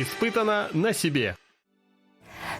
Испытано на себе.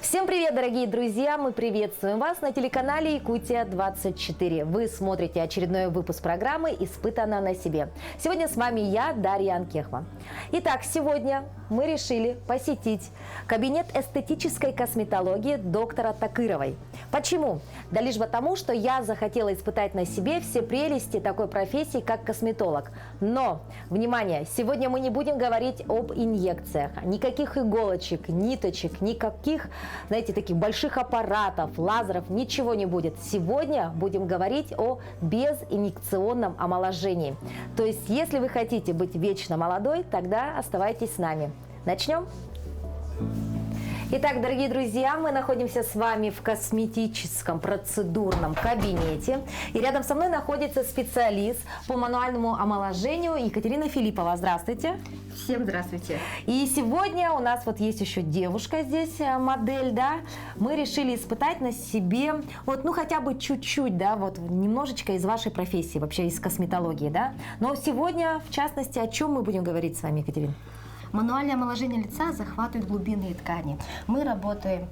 Всем привет, дорогие друзья! Мы приветствуем вас на телеканале Якутия-24. Вы смотрите очередной выпуск программы «Испытано на себе». Сегодня с вами я, Дарья Анкехма. Итак, сегодня мы решили посетить кабинет эстетической косметологии доктора Такыровой. Почему? Да лишь потому, что я захотела испытать на себе все прелести такой профессии, как косметолог. Но, внимание, сегодня мы не будем говорить об инъекциях. Никаких иголочек, ниточек, никаких, знаете, таких больших аппаратов, лазеров, ничего не будет. Сегодня будем говорить о безинъекционном омоложении. То есть, если вы хотите быть вечно молодой, тогда оставайтесь с нами. Начнем? Итак, дорогие друзья, мы находимся с вами в косметическом процедурном кабинете. И рядом со мной находится специалист по мануальному омоложению Екатерина Филиппова. Здравствуйте. Всем здравствуйте. И сегодня у нас вот есть еще девушка здесь, модель, да. Мы решили испытать на себе, вот, ну, хотя бы чуть-чуть, да, вот, немножечко из вашей профессии, вообще из косметологии, да. Но сегодня, в частности, о чем мы будем говорить с вами, Екатерина? Мануальное омоложение лица захватывает глубинные ткани. Мы работаем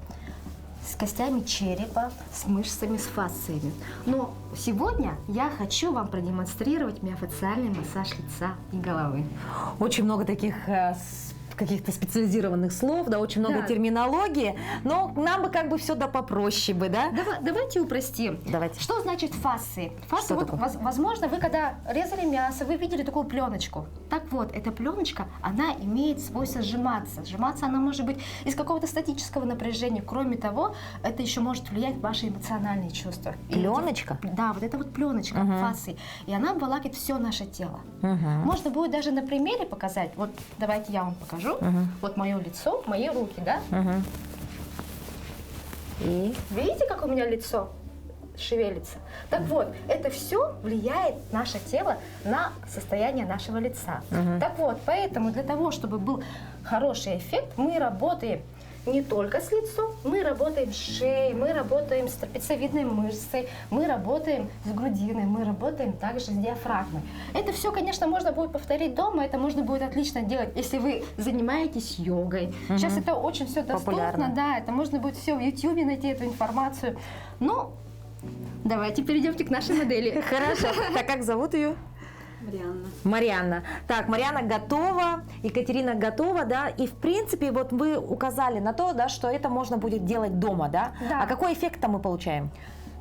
с костями черепа, с мышцами, с фасциями. Но сегодня я хочу вам продемонстрировать миофасциальный массаж лица и головы. Очень много таких каких-то специализированных слов, да, очень много терминологии, но нам бы как бы все да попроще бы, да? Давайте упростим. Давайте. Что значит фасции? Фасции, вот, возможно, вы когда резали мясо, вы видели такую пленочку. Так вот, эта пленочка, она имеет свойство сжиматься. Сжиматься она может быть из какого-то статического напряжения. Кроме того, это еще может влиять на ваши эмоциональные чувства. Пленочка? Да, вот это вот пленочка фасции. И она обволакивает все наше тело. Можно будет даже на примере показать. Вот давайте я вам покажу. Вот мое лицо, мои руки, да? И видите, как у меня лицо шевелится? Так вот, это все влияет наше тело на состояние нашего лица. Так вот, поэтому для того, чтобы был хороший эффект, мы работаем не только с лицом, мы работаем с шеей, мы работаем с трапециевидной мышцей, мы работаем с грудиной, мы работаем также с диафрагмой. Это все, конечно, можно будет повторить дома, это можно будет отлично делать, если вы занимаетесь йогой. Сейчас это очень все доступно, популярно. Да, это можно будет все в YouTube найти эту информацию. Ну, давайте перейдемте к нашей модели. Хорошо. Так, как зовут ее? Марианна. Так, Марианна готова, Екатерина готова, да, и в принципе вот вы указали на то, да, что это можно будет делать дома, да? Да. А какой эффект-то мы получаем?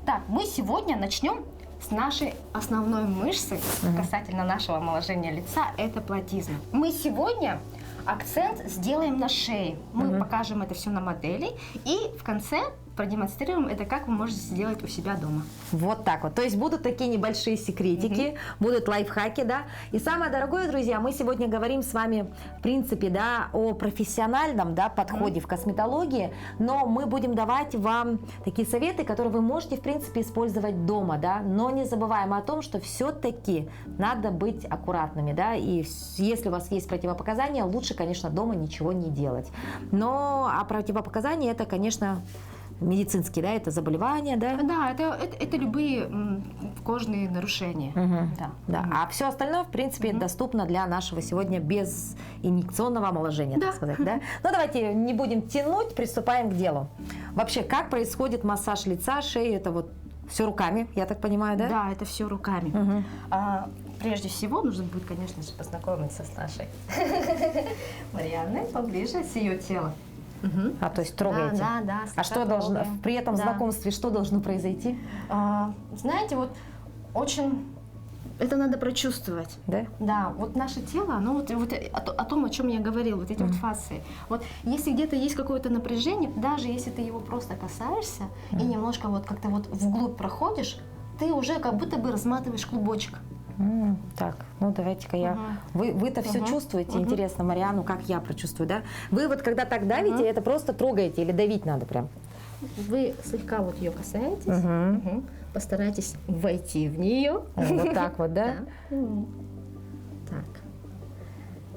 Так, мы сегодня начнем с нашей основной мышцы касательно нашего омоложения лица, это платизма. Мы сегодня акцент сделаем на шее. Мы покажем это все на модели и в конце продемонстрируем это, как вы можете сделать у себя дома. Вот так вот. То есть будут такие небольшие секретики, будут лайфхаки, да. И самое дорогое, друзья, мы сегодня говорим с вами, в принципе, да, о профессиональном, да, подходе в косметологии, но мы будем давать вам такие советы, которые вы можете, в принципе, использовать дома, да, но не забываем о том, что все-таки надо быть аккуратными, да, и если у вас есть противопоказания, лучше, конечно, дома ничего не делать. Но а противопоказания это, конечно, медицинские, да, это заболевания, да? Да, это любые кожные нарушения. Да. А все остальное, в принципе, доступно для нашего сегодня безинъекционного омоложения, так сказать, да? Ну, давайте не будем тянуть, приступаем к делу. Вообще, как происходит массаж лица, шеи? Это вот все руками, я так понимаю, да? Да, это все руками. Прежде всего, нужно будет, конечно же, познакомиться с нашей Марианной поближе, с ее телом. А, то есть трогаете? Да. А что должно, при этом знакомстве что должно произойти? Знаете, вот очень это надо прочувствовать. Да? Да, вот наше тело, оно вот о том, о чем я говорила, вот эти вот фасции. Вот если где-то есть какое-то напряжение, даже если ты его просто касаешься и немножко вот как-то вот вглубь проходишь, ты уже как будто бы разматываешь клубочек. Так, ну давайте-ка я... Вы-то все чувствуете? Интересно, Марианну, как я прочувствую, да? Вы вот когда так давите, это просто трогаете или давить надо прям? Вы слегка вот ее касаетесь, постарайтесь войти в нее. Вот так вот, да? Так.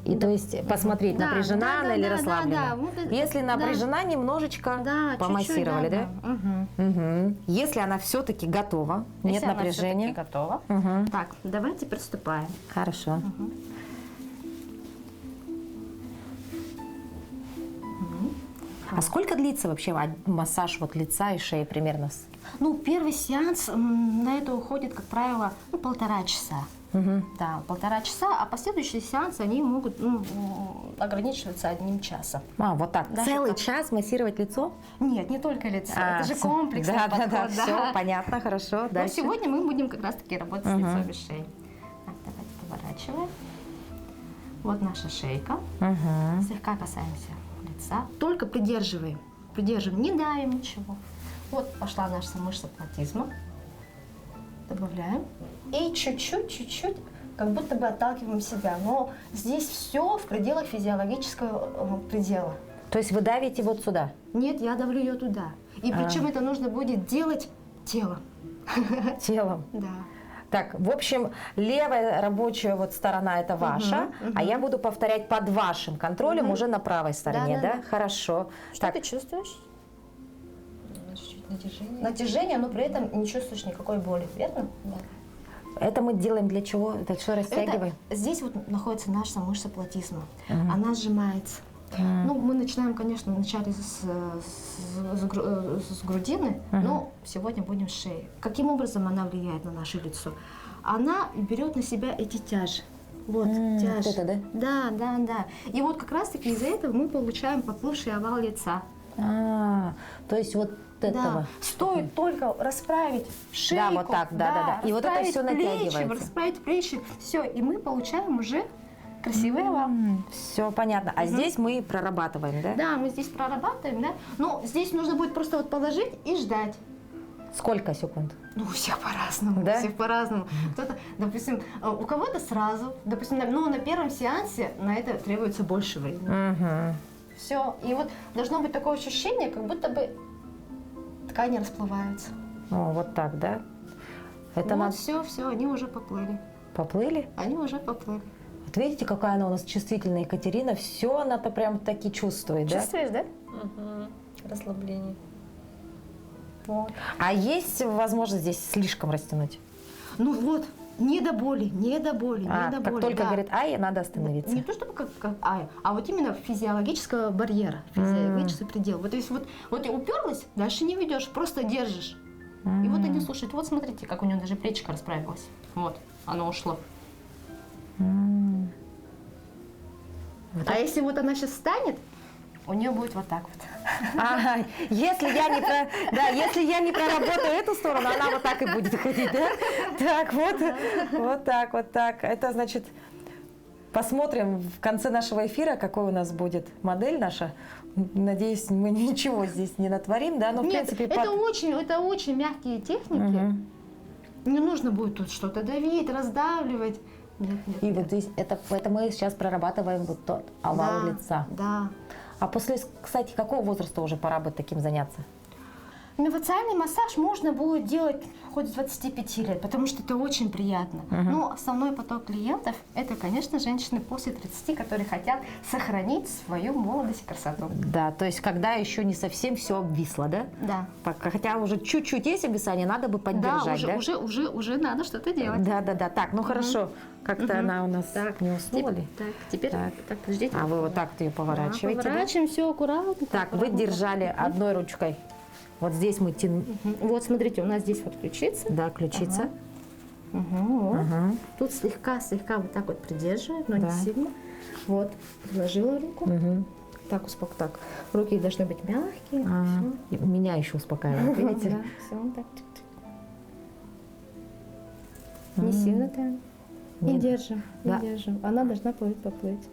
И то есть посмотреть, напряжена она или расслаблена. Если напряжена, немножечко помассировали, да? Если она все-таки готова, нет напряжения. Если она все-таки готова. Так, давайте приступаем. Хорошо. А сколько длится вообще массаж вот лица и шеи примерно? Ну, первый сеанс на это уходит, как правило, 1,5 часа. Да, 1,5 часа, а последующие сеансы, они могут ограничиваться 1 часом. А, вот так. Даже Целый так. час массировать лицо? Нет, не только лицо, это же комплексный Да, подход. да, все, понятно, хорошо. Но Дальше. сегодня мы будем как раз-таки работать с лицом и шеей. Так, давайте поворачиваем. Вот наша шейка. Слегка касаемся лица. Только придерживаем. Придерживаем, не давим ничего. Вот пошла наша мышца платизма. Добавляем. И чуть-чуть, как будто бы отталкиваем себя. Но здесь все в пределах физиологического предела. То есть вы давите вот сюда? Нет, я давлю ее туда. И причем это нужно будет делать телом. Телом? Да. Так, в общем, левая рабочая вот сторона это ваша, а я буду повторять под вашим контролем уже на правой стороне, да? Да. Хорошо. Что Так, ты чувствуешь? Чуть-чуть натяжение. Натяжение, но при этом не чувствуешь никакой боли, верно? Да. это мы делаем для чего? Это что, растягиваем? Здесь вот находится наша мышца платизма. Она сжимается. Ну, мы начинаем, конечно, вначале с грудины, но сегодня будем с шеи. Каким образом она влияет на наше лицо? Она берет на себя эти тяжи. Вот, тяжи. вот это, да? Да. И вот как раз-таки из-за этого мы получаем поплывший овал лица. То есть вот этого. Да. Стоит только расправить шейку. Да, вот так, да. И вот это расправить все натягивается. Расправить плечи, все, и мы получаем уже красивый овал. Все понятно. А здесь мы прорабатываем, да? Да, мы здесь прорабатываем, да. Но здесь нужно будет просто вот положить и ждать. Сколько секунд? Ну, у всех по-разному, Да? у всех по-разному. Кто-то, допустим, у кого-то сразу, допустим, на первом сеансе на это требуется больше времени. Все, и вот должно быть такое ощущение, как будто бы ткани расплываются. О, вот так, да? Это Вот, надо... все, они уже поплыли. Поплыли? Они уже поплыли. Вот видите, какая она у нас чувствительная, Екатерина. Все она-то прям таки чувствует, да? Чувствуешь, да? Расслабление. Вот. А есть возможность здесь слишком растянуть? Ну вот, не до боли. Как только да. говорит ай, надо остановиться. Не то чтобы как а вот именно физиологического барьера, физиологический предел. Вот, то есть вот и уперлась, дальше не ведешь, просто держишь. И вот они слушают. Вот смотрите, как у нее даже плечико расправилось. Вот, оно ушло. А если вот она сейчас встанет, у нее будет вот так вот. Ага, если я не проработаю эту сторону, она вот так и будет ходить, да? Так, вот так. Это значит, посмотрим в конце нашего эфира, какой у нас будет модель наша. Надеюсь, мы ничего здесь не натворим, да? Но, в Нет, принципе, это очень мягкие техники. Не нужно будет тут что-то давить, раздавливать. Нет. И вот здесь, это мы сейчас прорабатываем вот тот овал лица. Да. А после, кстати, какого возраста уже пора бы таким заняться? Миофациальный массаж можно будет делать хоть с 25 лет, потому что это очень приятно. Но основной поток клиентов – это, конечно, женщины после 30, которые хотят сохранить свою молодость и красоту. Да, то есть когда еще не совсем все обвисло, да? Да. Хотя уже чуть-чуть есть обвисание, надо бы поддержать, да? Уже надо что-то делать. Да. Так, ну хорошо. Как-то она у нас не уснула ли? Так, теперь Так. подождите. А вы вот так ее поворачиваете, да? Поворачиваем все аккуратно. Так, вы держали одной ручкой. Вот здесь мы тянули. Вот смотрите, у нас здесь вот ключица. Да, ключица. Вот. Тут слегка вот так вот придерживаем, но Да. не сильно. Вот, приложила руку. Так, так. Руки должны быть мягкие. И меня еще успокаивает, видите? Да, все, так. Не сильно там. И Нет. держим, Да. держим. Она должна поплыть.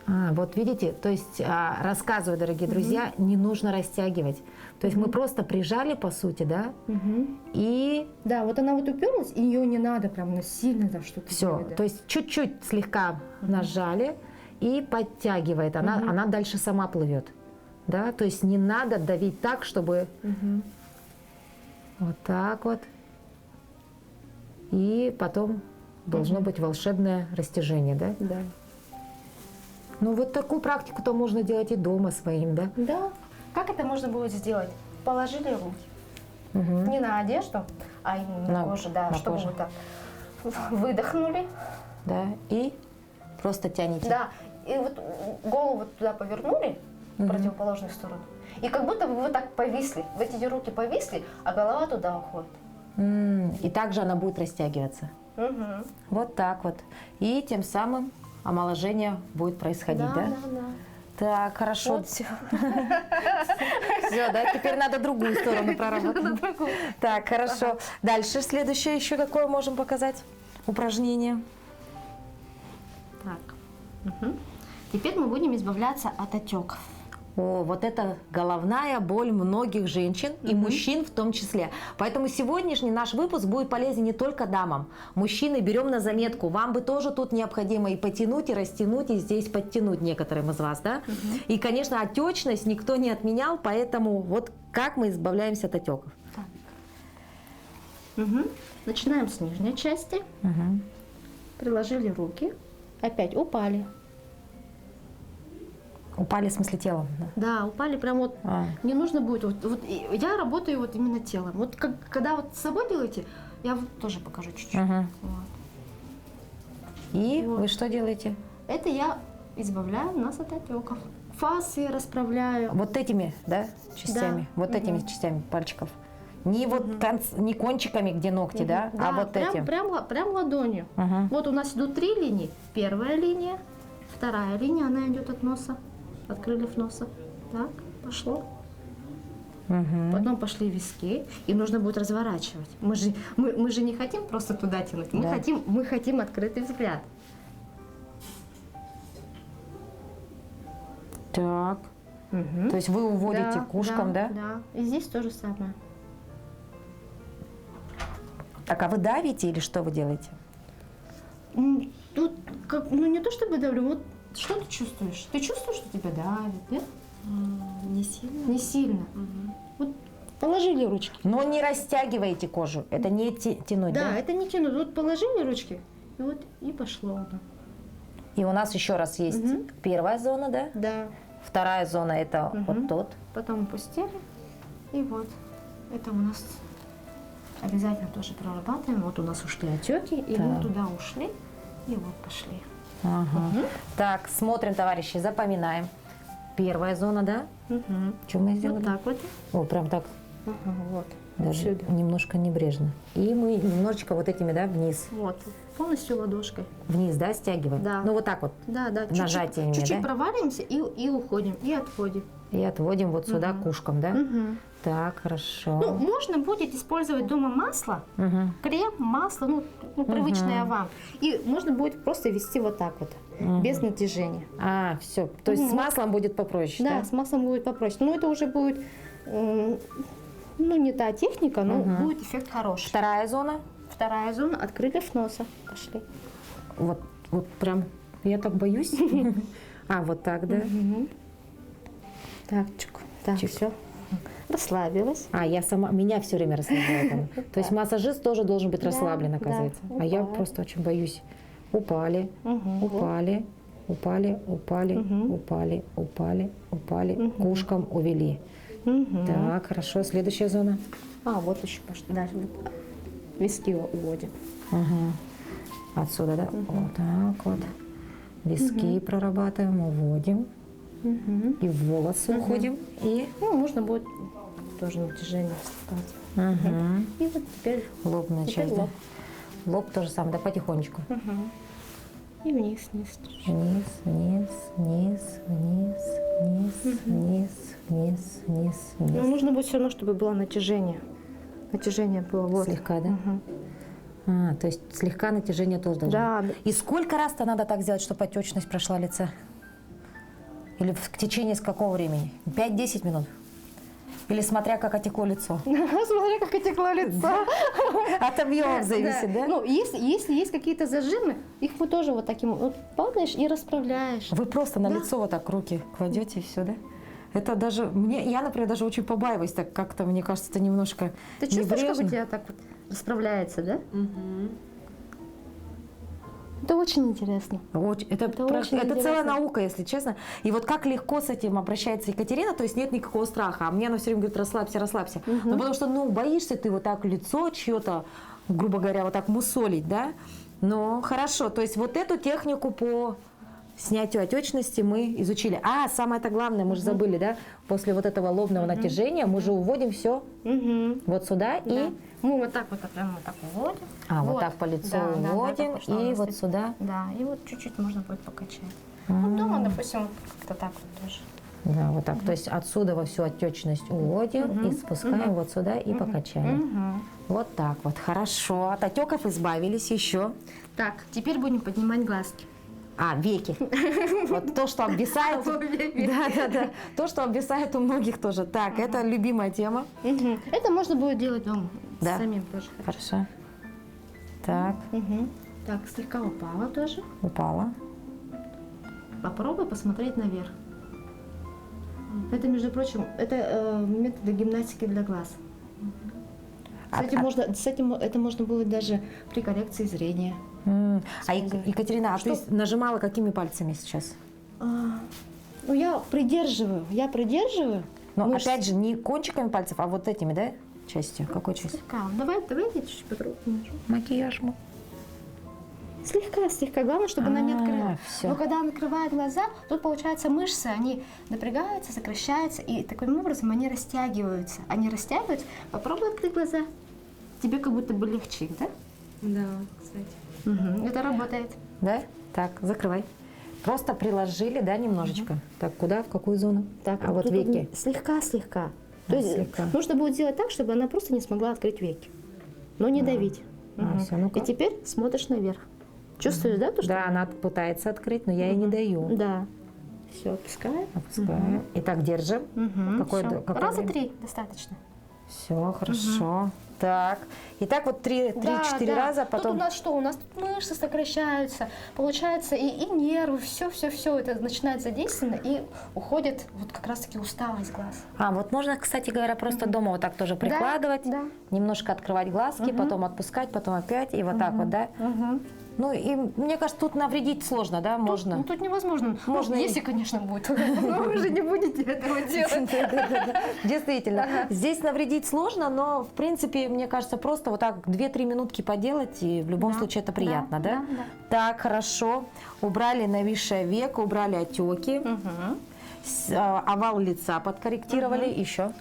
Вот видите, то есть рассказываю, дорогие друзья, не нужно растягивать. То есть мы просто прижали, по сути, да, и Да, вот она вот уперлась, и ее не надо прям сильно там что-то все. делать, да. То есть чуть-чуть слегка нажали и подтягивает. Она дальше сама плывет. Да? То есть не надо давить так, чтобы вот так вот. И потом должно быть волшебное растяжение, да? Да. Ну вот такую практику-то можно делать и дома своим, да? Да. Как это можно будет сделать? Положили руки. Не на одежду, а именно на кожу, да, на чтобы кожу. вот так выдохнули. Да, и просто тянете. Да. И вот голову вот туда повернули, в противоположную сторону. И как будто бы вы так повисли, в эти руки повисли, а голова туда уходит. И также она будет растягиваться. Мгм. Вот так вот. И тем самым омоложение будет происходить, да? Да. Так, хорошо. Вот все. Все, да, теперь надо другую сторону проработать. Так, хорошо. Дальше следующее еще какое можем показать упражнение? Так. Мгм. Теперь мы будем избавляться от отеков. О, вот это головная боль многих женщин и мужчин в том числе. Поэтому сегодняшний наш выпуск будет полезен не только дамам. Мужчины, берем на заметку. Вам бы тоже тут необходимо и потянуть, и растянуть, и здесь подтянуть некоторым из вас, да? И, конечно, отечность никто не отменял, поэтому вот как мы избавляемся от отеков. Мгм. Начинаем с нижней части. Приложили руки. Опять упали. Упали в смысле телом? Да. Да, упали прям вот. А. Не нужно будет. Я работаю вот именно телом. Вот когда вот с собой делаете, я вот тоже покажу чуть-чуть. Мгм. Вот. И Вот. вы что делаете? Это я избавляю нас от отеков. Фасы расправляю. Вот этими, да, частями? Да. Вот этими частями пальчиков? Не вот не кончиками, где ногти, да? А вот прям, этим? прям ладонью. Мгм. Вот у нас идут 3 линии. Первая линия, вторая линия, она идет от носа, от крыльев носа. Так, пошло. Мгм. Потом пошли виски, и нужно будет разворачивать. Мы же не хотим просто туда тянуть, Да. мы хотим открытый взгляд. Так. Мгм. То есть вы уводите к ушкам, да? Да. И здесь то же самое. Так, а вы давите или что вы делаете? Тут, не то чтобы давлю, вот что ты чувствуешь? Ты чувствуешь, что тебя давит, да? Не сильно. Не сильно. Мгм. Вот положили ручки. Но не растягиваете кожу, это не тянуть, Да, да? это не тянут. Вот положили ручки, и вот и пошло оно. И у нас еще раз есть Мгм. первая зона, да? Да. Вторая зона это Мгм. вот тот. Потом опустили, и вот. Это у нас обязательно тоже прорабатываем. Вот у нас ушли отеки, и Так. мы туда ушли, и вот пошли. Ага. Так, смотрим, товарищи, запоминаем. Первая зона, да? Мгм. Что мы сделали? Вот так вот. О, прям так, Ага, вот. даже Отсюда. немножко небрежно. И мы немножечко вот этими, да, вниз. Вот. Полностью ладошкой. Вниз, да, стягиваем? Да. Ну, вот так вот. Да, да. Чуть-чуть, Нажатиями, чуть-чуть да? проваливаемся и уходим, и отходим. И отводим вот сюда Мгм. к ушкам, да? Мгм. Так, хорошо. Ну, можно будет использовать дома масло, Мгм. крем, масло, привычное вам. И можно будет просто вести вот так вот, без натяжения. А, все. То есть с маслом будет попроще, Да, да? с маслом будет попроще. Но это уже будет, не та техника, но будет эффект хороший. Вторая зона. Вторая зона от крыльев носа. Пошли. Вот прям, я так боюсь. А, вот так, да? Мгм. Так, чик. Так, Чик. все. Расслабилась. А, я сама, меня все время расслабляет она. То есть массажист тоже должен быть Да, расслаблен, да. оказывается. А я Упала. просто очень боюсь. Упали, Мгм. упали, упали, упали, Мгм. упали, упали, упали, к ушкам увели. Мгм. Так, хорошо. Следующая зона. А, вот еще пошли. Дальше. Вот. Виски уводим. Ага. Отсюда, да? Вот так вот. Виски прорабатываем, уводим. Мгм. И в волосы уходим. И Можно будет тоже натяжение вступать. Мгм. И вот теперь лобная Теперь часть, да? лоб. Лоб тоже самое, да, потихонечку. и вниз, вниз. Вниз, вниз, вниз, вниз, вниз, вниз, вниз, вниз, Но вниз. нужно будет все равно, чтобы было натяжение. Натяжение было вот. Слегка, да? Мгм. А, то есть слегка натяжение тоже должно Да. быть. И сколько раз-то надо так сделать, чтобы отечность прошла лица? Или в течение с какого времени? 5-10 минут? Или смотря как отекло лицо? Смотри, как отекло лицо. От объемов зависит, да? Ну, если есть какие-то зажимы, их вот тоже вот таким вот падаешь и расправляешь. Вы просто на Да. лицо вот так руки кладете и все, да? Это даже, я, например, даже очень побаиваюсь, так как-то, мне кажется, это немножко Ты чувствуешь, как у небрежно. тебя так вот расправляется, да? Мгм. Это очень интересно. Это очень целая интересно. наука, если честно. И вот как легко с этим обращается Екатерина, то есть нет никакого страха. А мне она все время говорит, расслабься, расслабься. Ну, потому что, боишься ты вот так лицо чье-то, грубо говоря, вот так мусолить, да? Но хорошо, то есть вот эту технику по снятию отечности мы изучили. А, самое-то главное, мы же забыли, да? После вот этого лобного натяжения мы же уводим все вот сюда и... Мы вот так вот прямо вот так уводим. вот так по лицу уводим так, чтобы и она вот стоит. сюда. Да, и вот чуть-чуть можно будет покачать. Вот дома, допустим, вот как-то так вот тоже. Да, вот так. То есть отсюда во всю отечность уводим и спускаем вот сюда и покачали. Вот так вот. Хорошо. От отеков избавились еще. Так, теперь будем поднимать глазки. А, веки. Вот то, что обвисает. Да. То, что обвисает у многих тоже. Так, это любимая тема. Это можно будет делать дома. Да. Самим тоже. Хорошо. Так, Так, слегка упала тоже. упала. Попробуй посмотреть наверх. Это, между прочим, это методы гимнастики для глаз. Это можно будет даже при коррекции зрения. А Екатерина, а ты нажимала какими пальцами сейчас? Ну, я придерживаю. Но мышцы. опять же, не кончиками пальцев, а вот этими, да, частью? Какой частью? Слегка. Давай я чуть-чуть потрогаю. Макияж. Слегка. Главное, чтобы она не открыла. всё. Но когда она открывает глаза, тут, получается, мышцы, они напрягаются, сокращаются, и таким образом они растягиваются. Попробуй открыть глаза. Тебе как будто бы легче, да? Да, кстати. Это работает. Да? Так, закрывай. Просто приложили, да, немножечко. Так, куда, в какую зону? Так, а вот тут веки. Слегка. То есть слегка. нужно будет сделать так, чтобы она просто не смогла открыть веки. Но не давить. Всё, ну-ка. И теперь смотришь наверх. Чувствуешь, да, то, что? Да, она пытается открыть, но я ей не даю. Да. Все, отпускаем. Опускаем. Итак, держим. Всё. Какое Раза время? 3 достаточно. Все, хорошо. Так. Итак, вот 3-4 раза, потом... Тут у нас что? У нас тут мышцы сокращаются, получается, и нервы, все это начинает задействовано, и уходит вот как раз-таки усталость глаз. А, вот можно, кстати говоря, просто дома вот так тоже прикладывать, да. немножко открывать глазки, потом отпускать, потом опять, и вот так вот, да? Ну, и мне кажется, тут навредить сложно, да, можно? Тут невозможно. Можно и- Если, конечно, будет. Но вы же не будете этого делать. Да. Действительно. Здесь навредить сложно, но, в принципе, мне кажется, просто вот так 2-3 минутки поделать, и в любом случае это приятно, да? Да. Так, хорошо. Убрали нависшее веко, убрали отеки, овал лица подкорректировали, еще.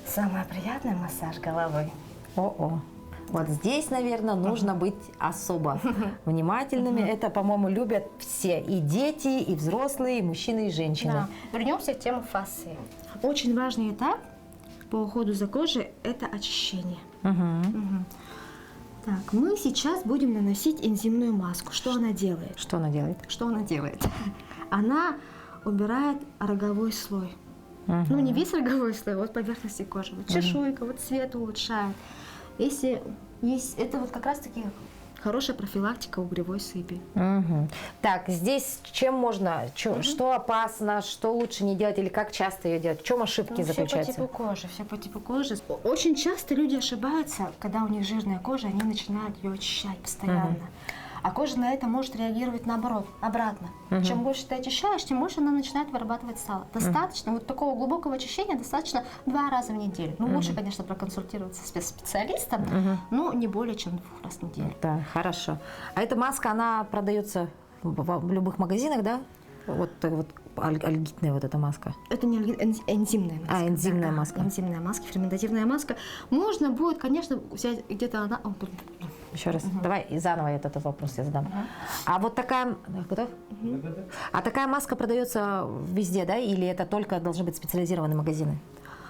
Самый приятный массаж головы. О-о. Вот здесь, наверное, нужно быть особо внимательными. Это, по-моему, любят все. И дети, и взрослые, и мужчины, и женщины. Да. Вернемся к теме фасции. Очень важный этап по уходу за кожей – это очищение. Так, мы сейчас будем наносить энзимную маску. Что она делает? Что она делает? Она убирает роговой слой. Ну, не весь роговой слой, вот поверхности кожи. Вот чешуйка, вот цвет улучшает. Если есть, это вот как раз-таки хорошая профилактика угревой сыпи. Так, здесь чем можно, что опасно, что лучше не делать или как часто ее делать? В чем ошибки заключаются? Все по типу кожи. Очень часто люди ошибаются, когда у них жирная кожа, они начинают ее очищать постоянно. А кожа на это может реагировать наоборот, обратно. Чем больше ты очищаешь, тем больше она начинает вырабатывать сало. Достаточно, вот такого глубокого очищения достаточно 2 раза в неделю. Ну, лучше, конечно, проконсультироваться с специалистом, но не более чем 2 раз в неделю. Да, хорошо. А эта маска, она продается в любых магазинах, да? Вот альгитная вот эта маска. Это не энзимная маска. А, энзимная маска. Энзимная маска, ферментативная маска. Можно будет, конечно, взять где-то она... Еще раз. Давай и заново этот вопрос я задам. А вот такая... Готов? А такая маска продается везде, да? Или это только должны быть специализированные магазины?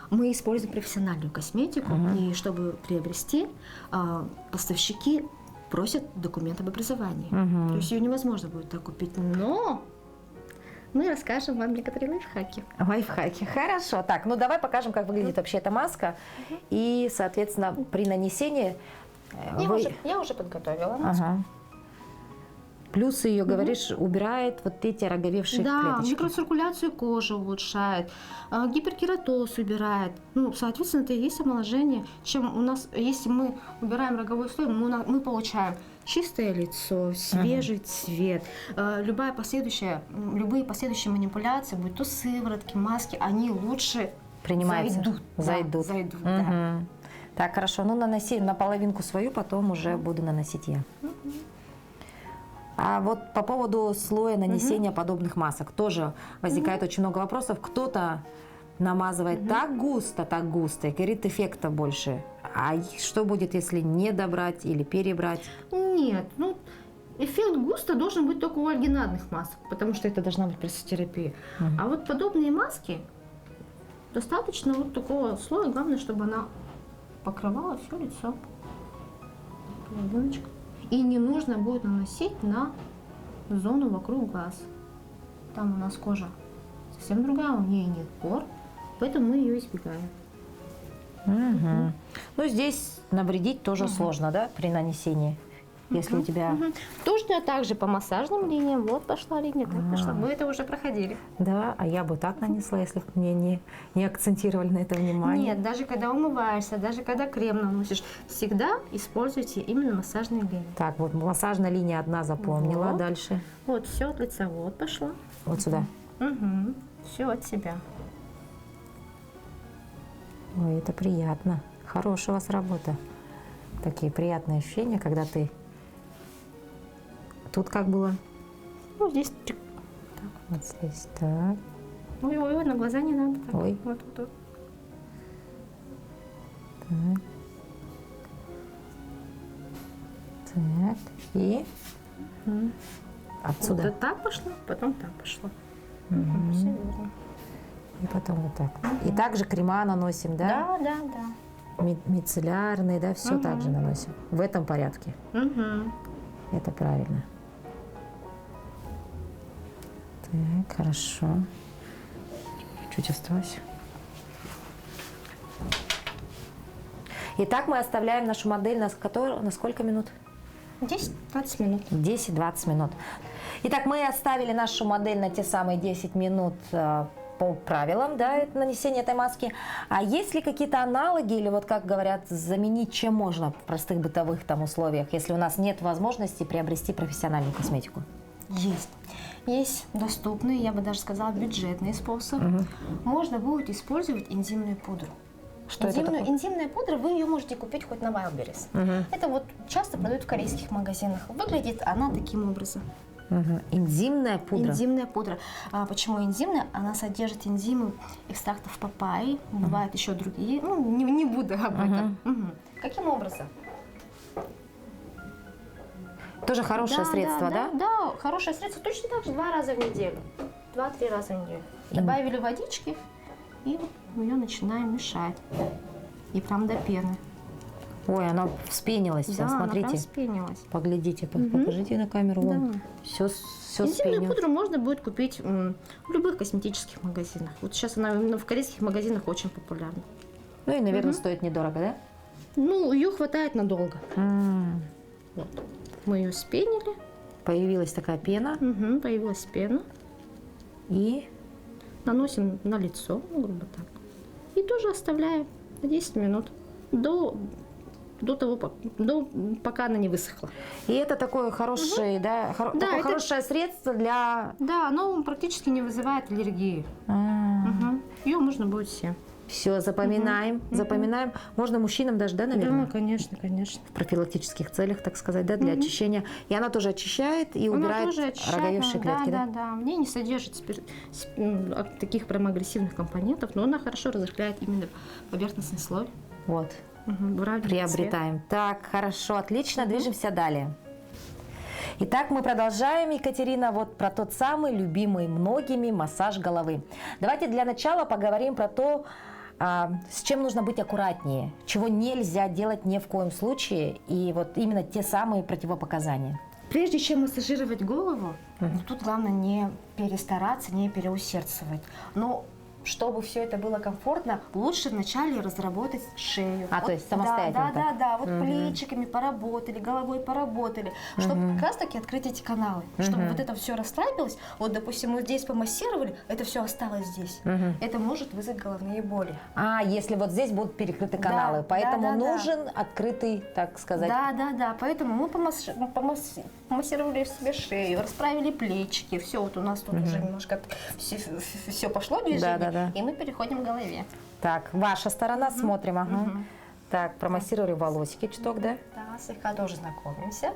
Мы используем профессиональную косметику, и чтобы приобрести, поставщики просят документ об образовании. То есть ее невозможно будет так купить. Но мы расскажем вам некоторые лайфхаки. Лайфхаки. Хорошо. Так, ну давай покажем, как выглядит вообще эта маска. И, соответственно, при нанесении... Я уже подготовила маску. Плюсы ее, говоришь, убирает вот эти роговевшие Да, клеточки. микроциркуляцию кожи улучшает, гиперкератоз убирает. Ну, соответственно, это и есть омоложение. Чем у нас, если мы убираем роговой слой, мы получаем чистое лицо, свежий цвет. Любые последующие манипуляции, будь то сыворотки, маски, они лучше Зайдут. Да. Так, хорошо. Ну, наноси на половинку свою, потом уже буду наносить я. А вот по поводу слоя нанесения подобных масок тоже возникает очень много вопросов. Кто-то намазывает так густо, и говорит, эффекта больше. А что будет, если не добрать или перебрать? Нет, ну эффект густо должен быть только у альгинатных масок, потому что это должна быть прессотерапия. А вот подобные маски достаточно вот такого слоя, главное, чтобы она покрывала все лицо. Половиночка. И не нужно будет наносить на зону вокруг глаз. Там у нас кожа совсем другая, у нее нет пор, поэтому мы ее избегаем. Ну, здесь навредить тоже сложно, да, при нанесении? Если у тебя... Точно так же по массажным линиям. Вот пошла линия, так пошла. Мы это уже проходили. Да, а я бы так нанесла, если бы мне не акцентировали на это внимание. Нет, даже когда умываешься, даже когда крем наносишь, всегда используйте именно массажные линии. Так, вот массажная линия одна запомнила, Вот. дальше. Вот, все от лица, вот пошла. Вот сюда. Все от себя. Ой, это приятно. Хорошая у вас работа. Такие приятные ощущения, когда ты... Тут как было? Ну, здесь. Вот здесь, так. Ой, на глаза не надо. Так. Ой. Вот. Так. Так, и отсюда. Вот так пошло, потом так пошло. Все верно. И потом вот так. И также крема наносим, да? Да. Мицеллярные, да, все так же наносим. В этом порядке. Это правильно. Так, хорошо. Чуть осталось. Итак, мы оставляем нашу модель на сколько минут? 10-20 минут. 10-20 минут. Итак, мы оставили нашу модель на те самые 10 минут по правилам, да, нанесения этой маски. А есть ли какие-то аналоги или, вот как говорят, заменить чем можно в простых бытовых там условиях, если у нас нет возможности приобрести профессиональную косметику? Есть. Есть доступные, я бы даже сказала, бюджетные способы. Можно будет использовать энзимную пудру. Что это такое? Энзимная пудра, вы ее можете купить хоть на Wildberries. Это вот часто продают в корейских магазинах. Выглядит она таким образом. Энзимная пудра. Энзимная пудра. А почему энзимная? Она содержит энзимы экстрактов папайи, бывают еще другие. Ну, не буду об этом. Каким образом? Тоже хорошее средство, да? Да, хорошее средство. Точно так же 2 раза в неделю. 2-3 раза в неделю. Добавили водички и ее начинаем мешать. И прям до пены. Ой, она вспенилась вся, Да, она смотрите. прям вспенилась. Поглядите, покажите на камеру. Вон. Да. Все Энзимную вспенилось. пудру можно будет купить в любых косметических магазинах. Вот сейчас она именно в корейских магазинах очень популярна. Ну и, наверное, стоит недорого, да? Ну, ее хватает надолго. Вот. Мы ее вспенили. Появилась такая пена. Появилась пена. И Наносим на лицо, ну, грубо так. И тоже оставляем на 10 минут до того, пока она не высохла. И это такое хорошее, да, такое это- хорошее средство для... Да, оно практически не вызывает аллергии. Ее можно будет всем. Все, запоминаем, запоминаем. Можно мужчинам даже, да, наверное? Да, конечно, конечно. В профилактических целях, так сказать, да, для очищения. И она тоже очищает и убирает роговевшие клетки, да? Да. В ней не содержит таких прям агрессивных компонентов, но она хорошо разрыхляет именно поверхностный слой. Вот, Выравнивает приобретаем. Так, хорошо, отлично, движемся далее. Итак, мы продолжаем, Екатерина, вот про тот самый любимый многими массаж головы. Давайте для начала поговорим про то, с чем нужно быть аккуратнее, чего нельзя делать ни в коем случае, и вот именно те самые противопоказания. Прежде чем массажировать голову, тут главное не перестараться, не переусердствовать. Но чтобы все это было комфортно, лучше вначале разработать шею. То есть самостоятельно так? Да, вот плечиками поработали, головой поработали, чтобы как раз таки открыть эти каналы, чтобы вот это все расслабилось. Вот, допустим, мы здесь помассировали, это все осталось здесь. Это может вызвать головные боли. Если вот здесь будут перекрыты каналы, поэтому нужен открытый, так сказать. Да, поэтому мы помассировали себе шею, расправили плечики, все, вот у нас тут уже немножко все пошло движение, и мы переходим к голове. Так, ваша сторона, смотрим, Так, промассировали волосики чуток, да? Да, слегка тоже знакомимся.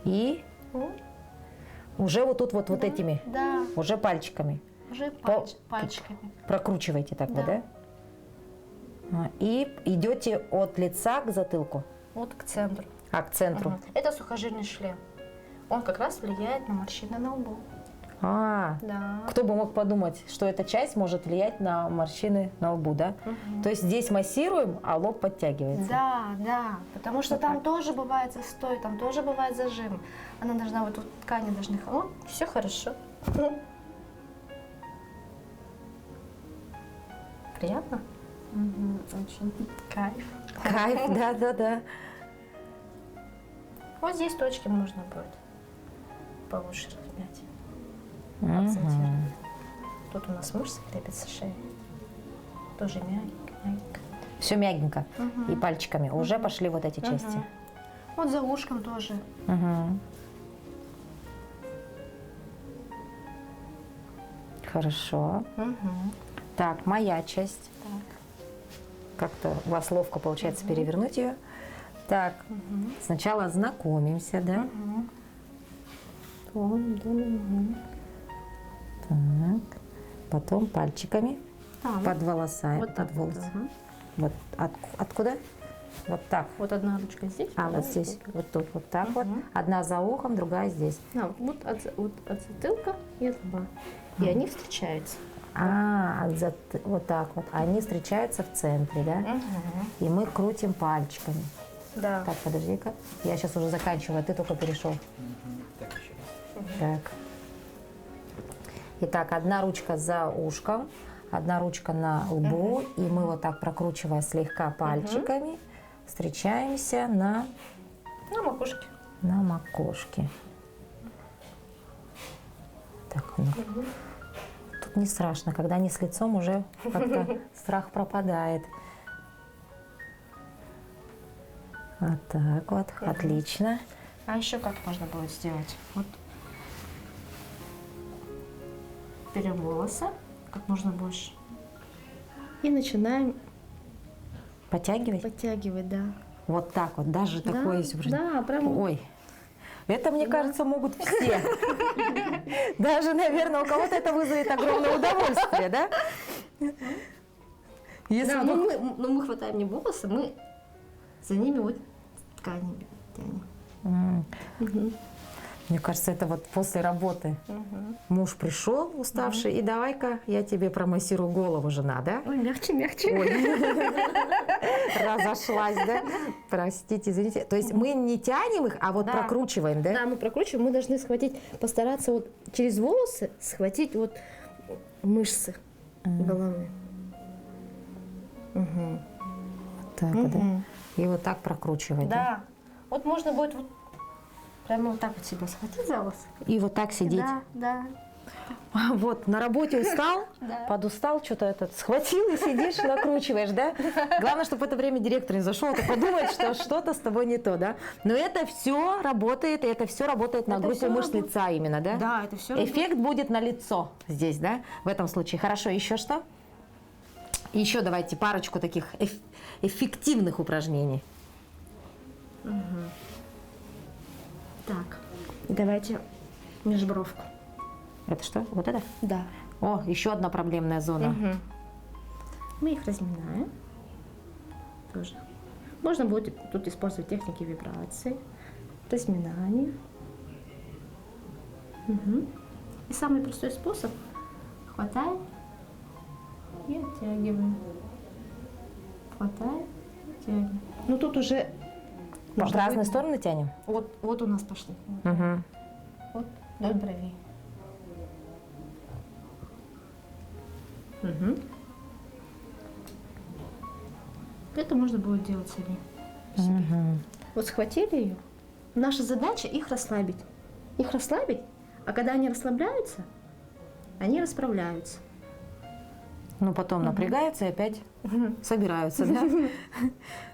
И уже вот тут вот этими, Да, уже пальчиками. уже пальчиками. Прокручиваете так вот, да? И идете от лица к затылку, Вот к центру. к центру. Мгм. Это сухожирный шлем. Он как раз влияет на морщины на лбу. Да. Кто бы мог подумать, что эта часть может влиять на морщины на лбу, да? То есть здесь массируем, а лоб подтягивается. Да, потому что там тоже бывает застой, там тоже бывает зажим. Она должна, вот тут ткани должны... Вот, все хорошо. Приятно? Очень. Кайф. Кайф, да. Вот здесь точки можно будет получше размять. Мгм. Акцентировать. Тут у нас мышцы крепятся шея. Тоже мягенько. Все мягенько. И пальчиками. Уже пошли вот эти части. Вот за ушком тоже. Мгм. Хорошо. Так, моя часть. Как-то у вас ловко получается перевернуть ее. Так, сначала знакомимся, да? Так, потом пальчиками под волосами, Вот так под вот, волосы. ага. Вот откуда? Вот так. Вот одна ручка здесь. Вот здесь, вот тут, вот так вот. Одна за ухом, другая здесь. Вот от затылка и от лба. И они встречаются. Вот так вот. Они встречаются в центре, да? И мы крутим пальчиками. Да. Так, подожди-ка. Я сейчас уже заканчиваю, а ты только перешел. Так. Итак, одна ручка за ушком, одна ручка на лбу, и мы вот так, прокручивая слегка пальчиками, встречаемся на макушке. макушке. Так, ну, тут не страшно, когда они с лицом, уже как-то страх пропадает. Вот так вот, отлично. А еще как можно будет сделать? Вот берем волосы как можно больше. И начинаем Подтягивать? подтягивать, да. Вот так вот, даже такое есть упражнение. Да, прям. Ой, это, мне кажется, могут все. Даже, наверное, у кого-то это вызовет огромное удовольствие, да? Если Да, вдруг- но мы хватаем не волосы, мы за ними вот тканями тянем. Мне кажется, это вот после работы. Муж пришел уставший, и давай-ка я тебе промассирую голову, жена, да? Ой, мягче, мягче. Ой, разошлась, да? Простите, извините. То есть мы не тянем их, а вот Да. прокручиваем, да? Да, мы прокручиваем, мы должны схватить, постараться вот через волосы схватить вот мышцы головы. Так, да? И вот так прокручивать, да? Да. Вот можно будет вот прямо вот так вот себя схватить за волосы. И вот так сидеть. Да. Вот, на работе устал, подустал, что-то схватил и сидишь, накручиваешь, да? Главное, чтобы в это время директор не зашел, а то подумает, что что-то с тобой не то, да? Но это все работает, и это все работает на Это группу всё мышц работает. лица именно, да? Да, это все. Эффект будет на лицо здесь, да? В этом случае. Хорошо, еще что? Еще давайте парочку таких эффективных упражнений. Так, давайте межбровку. Это что? Вот это? Да. О, еще одна проблемная зона. Мы их разминаем. Тоже. Можно будет тут использовать техники вибрации, разминания. И самый простой способ. Хватаем и оттягиваем. Хватаем, оттягиваем. Ну тут уже В разные стороны тянем? вот у нас пошли. Угу. Вот вдоль бровей. Это можно будет делать сами. Вот схватили ее. Наша задача их расслабить. Их расслабить, а когда они расслабляются, они расправляются. Ну, потом напрягаются и опять собираются, да?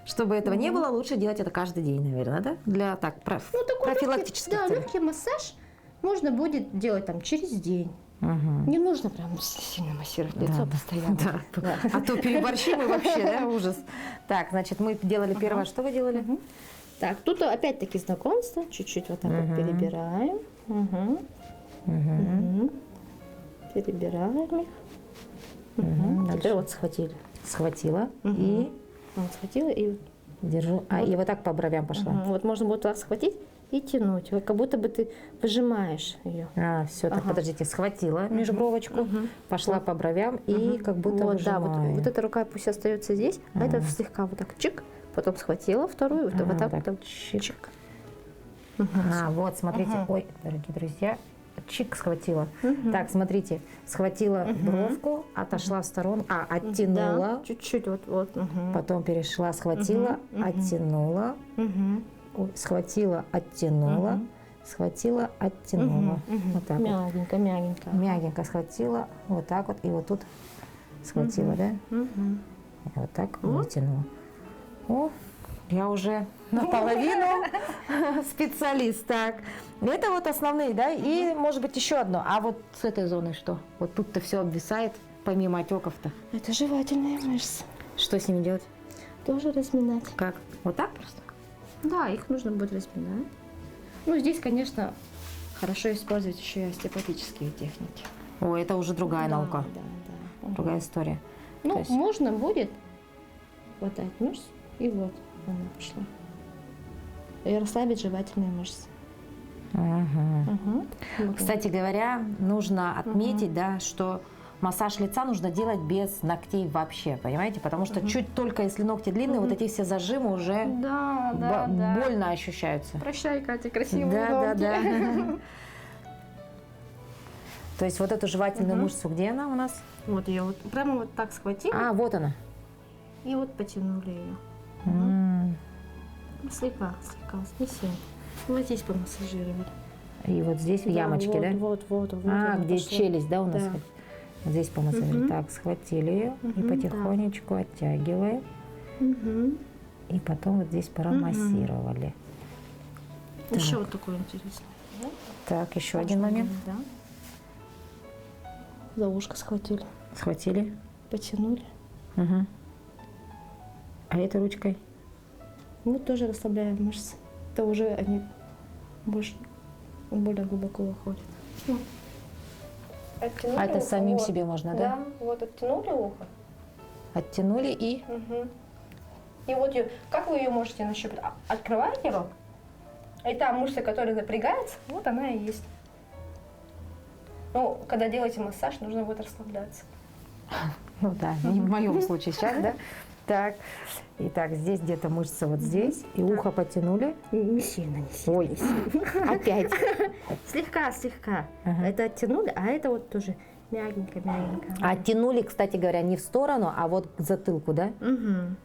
Чтобы этого не было, лучше делать это каждый день, наверное, да? Для так, профилактических Да, целей. легкий массаж можно будет делать там через день. Не нужно прям сильно массировать лицо постоянно. Да. А то переборщим и вообще, да, ужас. Так, значит, мы делали первое. Что вы делали? Так, тут опять-таки знакомство. Чуть-чуть вот так вот перебираем. Перебираем их. Теперь вот схватили. Схватила и Вот схватила и держу. А, и вот так по бровям пошла. вот можно будет так схватить и тянуть. Вот как будто бы ты выжимаешь ее. А, все, так, подождите, схватила межбровочку, пошла по бровям и как будто Вот, да, выжимаю. вот эта рука пусть остается здесь, а это слегка вот так чик, потом схватила вторую, вот так потом чик. А, вот, смотрите, ой, дорогие друзья, чик схватила. Так, смотрите, схватила бровку, отошла в сторону, оттянула, Да, чуть-чуть вот. потом перешла, схватила, оттянула, схватила, оттянула, схватила, оттянула. Вот так вот. Мягенько, мягенько. Мягенько схватила, вот так вот, и вот тут схватила, да? И вот так вытянула. О, я уже наполовину специалист. Так, это вот основные, да? И, может быть, еще одно. А вот с этой зоной что? Вот тут-то все обвисает, помимо отеков-то. Это жевательные мышцы. Что с ними делать? Тоже разминать. Как? Вот так просто? Да, их нужно будет разминать. Ну, здесь, конечно, хорошо использовать еще и остеопатические техники. О, это уже другая наука, Да. другая история. Ну, То есть- можно будет хватать мышц, и вот она пошла. И расслабить жевательные мышцы. Вот. Кстати говоря, нужно отметить, да, что массаж лица нужно делать без ногтей вообще, понимаете? Потому что чуть только если ногти длинные, вот эти все зажимы уже Да, больно ощущаются. Прощай, Катя, красивые Да. ноги. То есть вот эту жевательную мышцу, где она у нас? Вот ее вот прямо вот так схватили А, вот она. и вот потянули ее. Слегка, не сильно. Вот здесь помассажировали. И вот здесь в ямочке, да? Вот. А, она где пошла. челюсть, да, у нас? Да. Вот здесь помассажировали. Так, схватили ее и потихонечку оттягиваем. И потом вот здесь промассировали. Еще вот такой интересный. Так, еще один момент. Да. За ушко схватили, Схватили. потянули. Угу. А этой ручкой? Мы тоже расслабляем мышцы. Это уже они больше, более глубоко уходят. Оттянули А это ухо, самим вот. себе можно, да? Да, вот оттянули ухо. Оттянули и... И вот ее, как вы ее можете нащупать? Открываете рот, и та мышца, которая напрягается, вот она и есть. Ну, когда делаете массаж, нужно будет расслабляться. Ну да, не в моем случае сейчас, да? Так, итак, здесь где-то мышца вот здесь, и ухо потянули. Не сильно. Ой, опять. Слегка. Это оттянули, а это вот тоже мягенько. Оттянули, кстати говоря, не в сторону, а вот к затылку, да? Угу.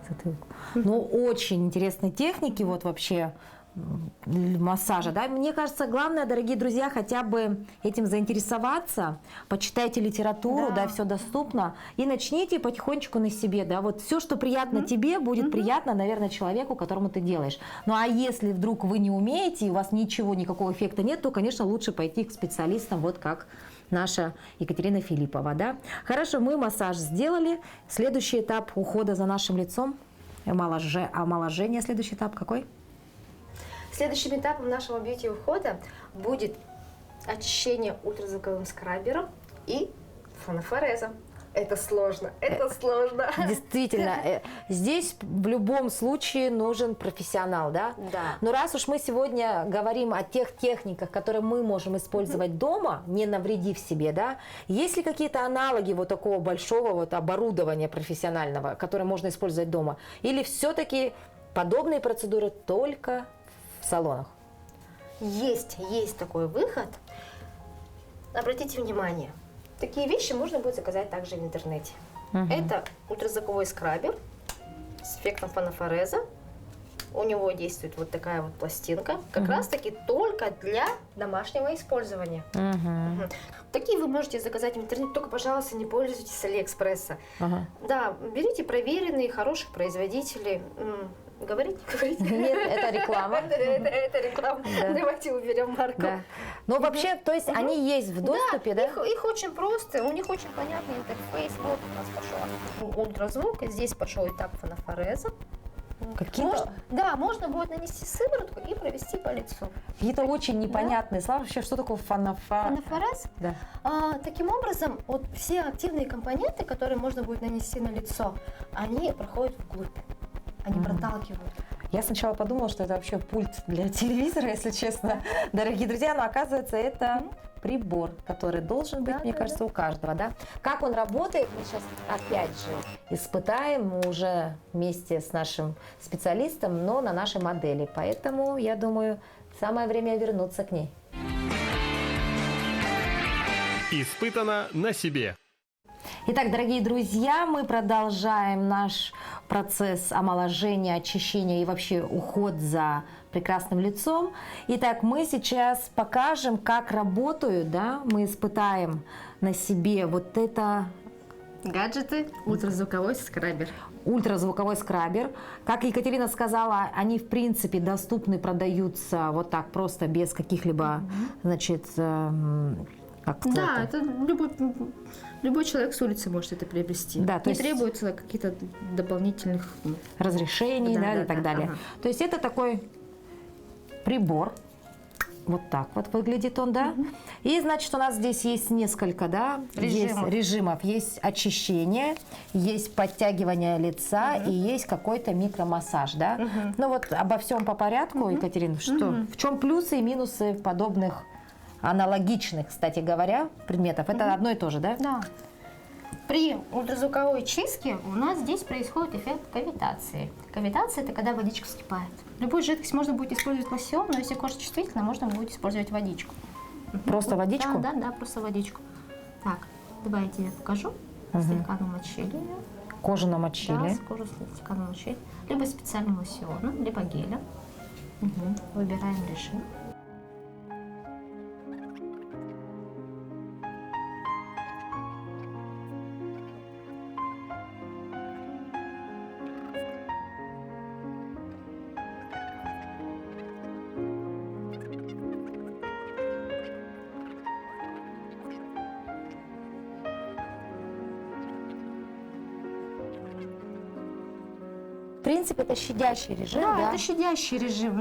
К затылку. Ну, очень интересные техники вот вообще массажа, да? Мне кажется, главное, дорогие друзья, хотя бы этим заинтересоваться, почитайте литературу, да, все доступно, и начните потихонечку на себе, да, вот все, что приятно тебе, будет приятно, наверное, человеку, которому ты делаешь. Ну, а если вдруг вы не умеете, и у вас ничего, никакого эффекта нет, то, конечно, лучше пойти к специалистам, вот как наша Екатерина Филиппова, да. Хорошо, мы массаж сделали. Следующий этап ухода за нашим лицом, омоложение, следующий этап какой? Следующим этапом нашего бьюти-ухода будет очищение ультразвуковым скрабером и фонофорезом. Это сложно. Действительно, здесь в любом случае нужен профессионал, да? Да. Но раз уж мы сегодня говорим о тех техниках, которые мы можем использовать дома, не навредив себе, да, есть ли какие-то аналоги вот такого большого вот оборудования профессионального, которое можно использовать дома? Или все-таки подобные процедуры только в салонах? Есть такой выход. Обратите внимание, такие вещи можно будет заказать также в интернете. Это ультразвуковой скрабер с эффектом фонофореза. У него действует вот такая вот пластинка, как раз таки только для домашнего использования. Такие вы можете заказать в интернете, только, пожалуйста, не пользуйтесь с Алиэкспресса. Да, берите проверенные, хороших производителей. Говорите? Нет, это реклама. Это реклама. Да. Давайте уберем марку. Да. Но вообще, то есть они есть в доступе, да? Их очень просто, у них очень понятный интерфейс. Вот у нас пошел ультразвук, здесь пошел этап фонофореза. Какие-то Да, можно будет нанести сыворотку и провести по лицу. какие-то очень непонятные слова. Вообще, что такое Анафорез. Да. Таким образом, вот все активные компоненты, которые можно будет нанести на лицо, они проходят вглубь, они проталкивают. Я сначала подумала, что это вообще пульт для телевизора, если честно, дорогие друзья, но оказывается, это прибор, который должен быть, Да, мне да, кажется, у каждого, да? Как он работает, мы сейчас опять же испытаем уже вместе с нашим специалистом, но на нашей модели. Поэтому, я думаю, самое время вернуться к ней. Испытано на себе. Итак, дорогие друзья, мы продолжаем наш процесс омоложения, очищения и вообще уход за прекрасным лицом. Итак, мы сейчас покажем, как работают, да, мы испытаем на себе вот это Гаджеты, ультразвуковой скрабер. ультразвуковой скрабер. Как Екатерина сказала, они в принципе доступны, продаются вот так просто, без каких-либо, значит, как Да, это? это любой человек с улицы может это приобрести. Да, то не есть- требуется каких-то дополнительных... разрешений, Да, да, да, и так да, далее. ага. То есть это такой прибор. Вот так вот выглядит он, да. И, значит, у нас здесь есть несколько, да, Режимов. есть режимов. Есть очищение, есть подтягивание лица и есть какой-то микромассаж, да. Ну вот обо всем по порядку, Екатерина, что, в чем плюсы и минусы подобных аналогичных, кстати говоря, предметов? Это одно и то же, да? Да. При ультразвуковой чистке у нас здесь происходит эффект кавитации. Кавитация – это когда водичка вскипает. Любую жидкость можно будет использовать лосьон, но если кожа чувствительна, можно будет использовать водичку. Просто водичку? Да, просто водичку. Так, давайте я покажу. Слегка намочили ее. Кожу Да, намочили. кожу слегка намочили. Либо специальным лосьоном, либо гелем. Выбираем режим. В принципе, это щадящий режим, Да, да? это щадящий режим.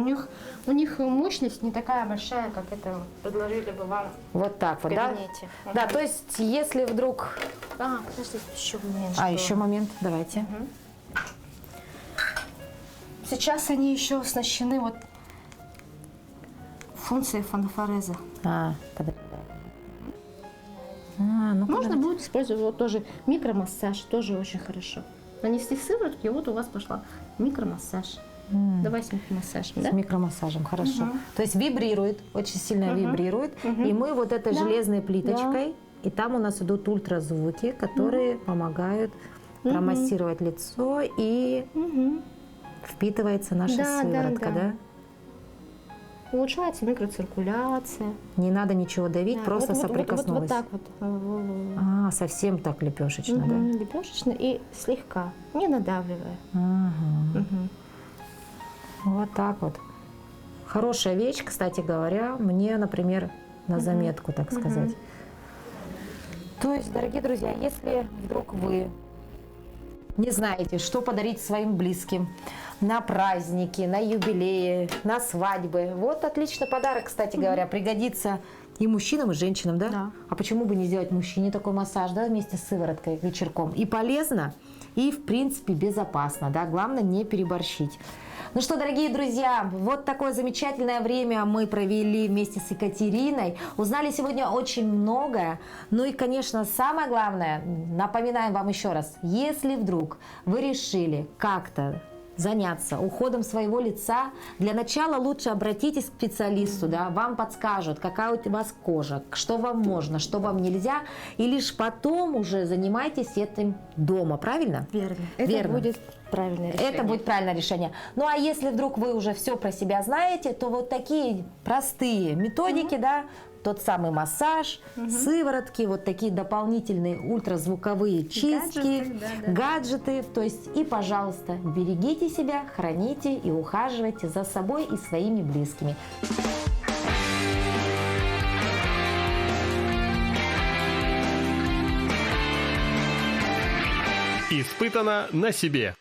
У них мощность не такая большая, как это предложили бы вам Вот так в вот, да? кабинете. Да, то есть, если вдруг... Подождите, еще момент. А, что еще момент, давайте. Сейчас они еще оснащены вот функцией фанофореза. Ну, Можно будет использовать вот тоже микромассаж, тоже очень хорошо. Нанести сыворотки, и вот у вас пошла микромассаж. Давай с микромассажем, да? с микромассажем, хорошо. То есть вибрирует, очень сильно вибрирует. И мы вот этой железной плиточкой, и там у нас идут ультразвуки, которые помогают промассировать лицо, и впитывается наша Да, да, сыворотка, да. да? Улучшается микроциркуляция. Не надо ничего давить, Да, просто вот соприкоснулась. так вот. А, совсем так лепешечно, да? Лепешечно и слегка, не надавливая. Ага. Вот так вот. Хорошая вещь, кстати говоря, мне, например, на заметку, так сказать. То есть, дорогие друзья, если вдруг вы не знаете, что подарить своим близким на праздники, на юбилеи, на свадьбы, вот отличный подарок, кстати говоря, пригодится и мужчинам, и женщинам, да? Да. А почему бы не сделать мужчине такой массаж, да, вместе с сывороткой, вечерком? И полезно, и, в принципе, безопасно, да, главное не переборщить. Ну что, дорогие друзья, вот такое замечательное время мы провели вместе с Екатериной. Узнали сегодня очень многое. Ну и, конечно, самое главное, напоминаем вам еще раз, если вдруг вы решили как-то заняться уходом своего лица, для начала лучше обратитесь к специалисту, да, вам подскажут, какая у вас кожа, что вам можно, что вам нельзя, и лишь потом уже занимайтесь этим дома, правильно? Верно. Верно. Это будет правильное решение. Это будет правильное решение. Ну а если вдруг вы уже все про себя знаете, то вот такие простые методики, да, тот самый массаж, сыворотки, вот такие дополнительные ультразвуковые чистки, Гаджеты, да. гаджеты. То есть и, пожалуйста, берегите себя, храните и ухаживайте за собой и своими близкими. Испытано на себе.